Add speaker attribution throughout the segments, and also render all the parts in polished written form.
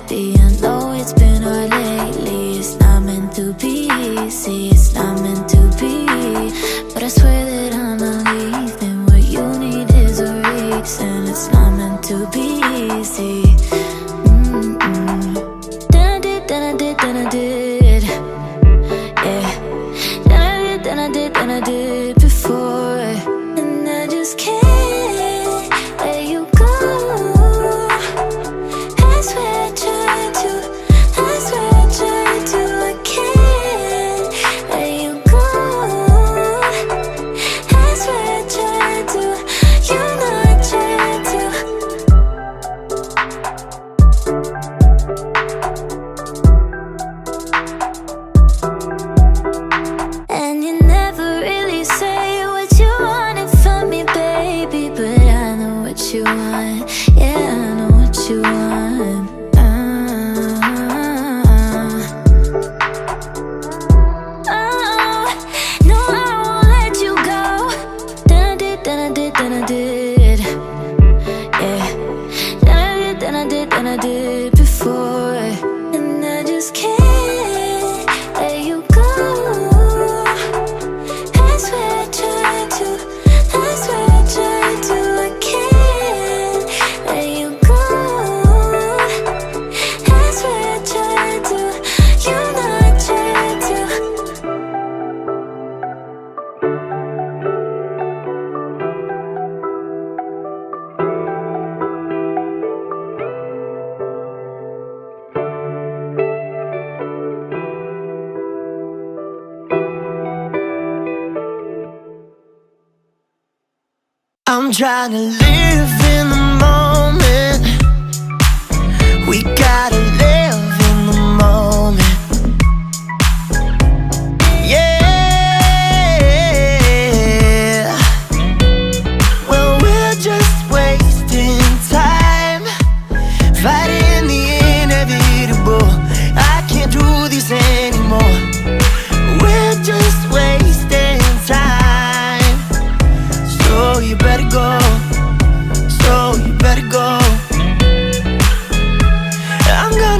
Speaker 1: baby. I know it's been hard lately. It's not meant to be easy, it's not meant to be. But I swear that I'm not leaving. What you need is a reason. It's not meant to be easy. Then I did, then I did, then I did. Yeah. Then I did before. And I just can't let you go. I swear I tried to, I swear I tried to. I can't let you go. I swear I tried to, you know I tried to. And you never really say what you wanted from me, baby. But I know what you want, yeah, I know what you want. No, I won't let you go. Then I did, then I did, then I did. Yeah. Then I did before. And I just can't let you go. I swear I tried to, I swear I tried to. I can't let you go. I swear I tried to, you know I tried to.
Speaker 2: I'm trying to live in the moment. We gotta live in the moment. Yeah. Well, we're just wasting time, fighting the inevitable. I can't do this anymore. We're just wasting time. So you better go, so you better go. I'm gonna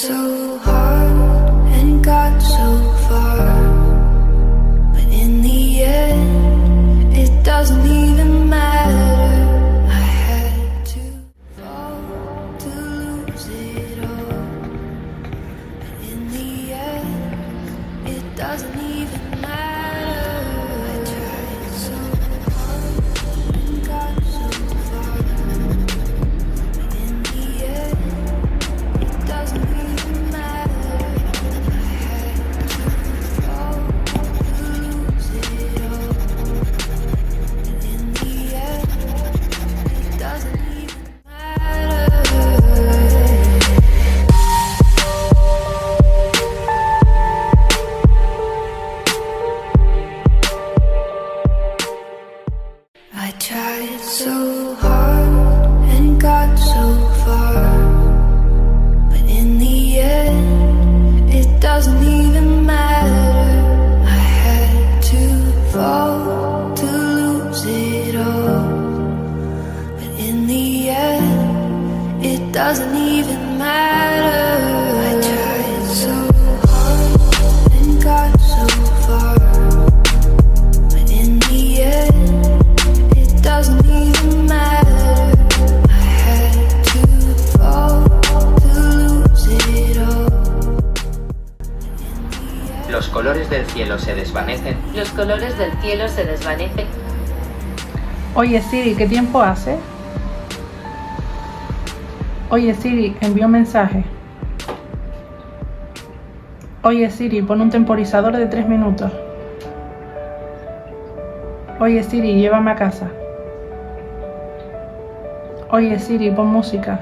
Speaker 1: so hard and got so far, but in the end, it doesn't even matter. I had to fall to lose it all, but in the end, it doesn't even matter. I tried so hard and got so far, but in the end, it doesn't even matter. I had to fall to lose it all, but in the end, it doesn't even matter. I tried so hard and got so far, but in the end, it doesn't even matter. I had to fall to lose it all, but in the end, it doesn't even matter. I tried so hard and got so far, but in the end, it doesn't even matter. I had to fall to lose it all.
Speaker 3: Los colores del cielo se desvanecen.
Speaker 4: Los colores del cielo se desvanecen.
Speaker 5: Oye Siri, ¿qué tiempo hace? Oye Siri, envío un mensaje. Oye Siri, pon un temporizador de 3 minutos. Oye Siri, llévame a casa. Oye Siri, pon música.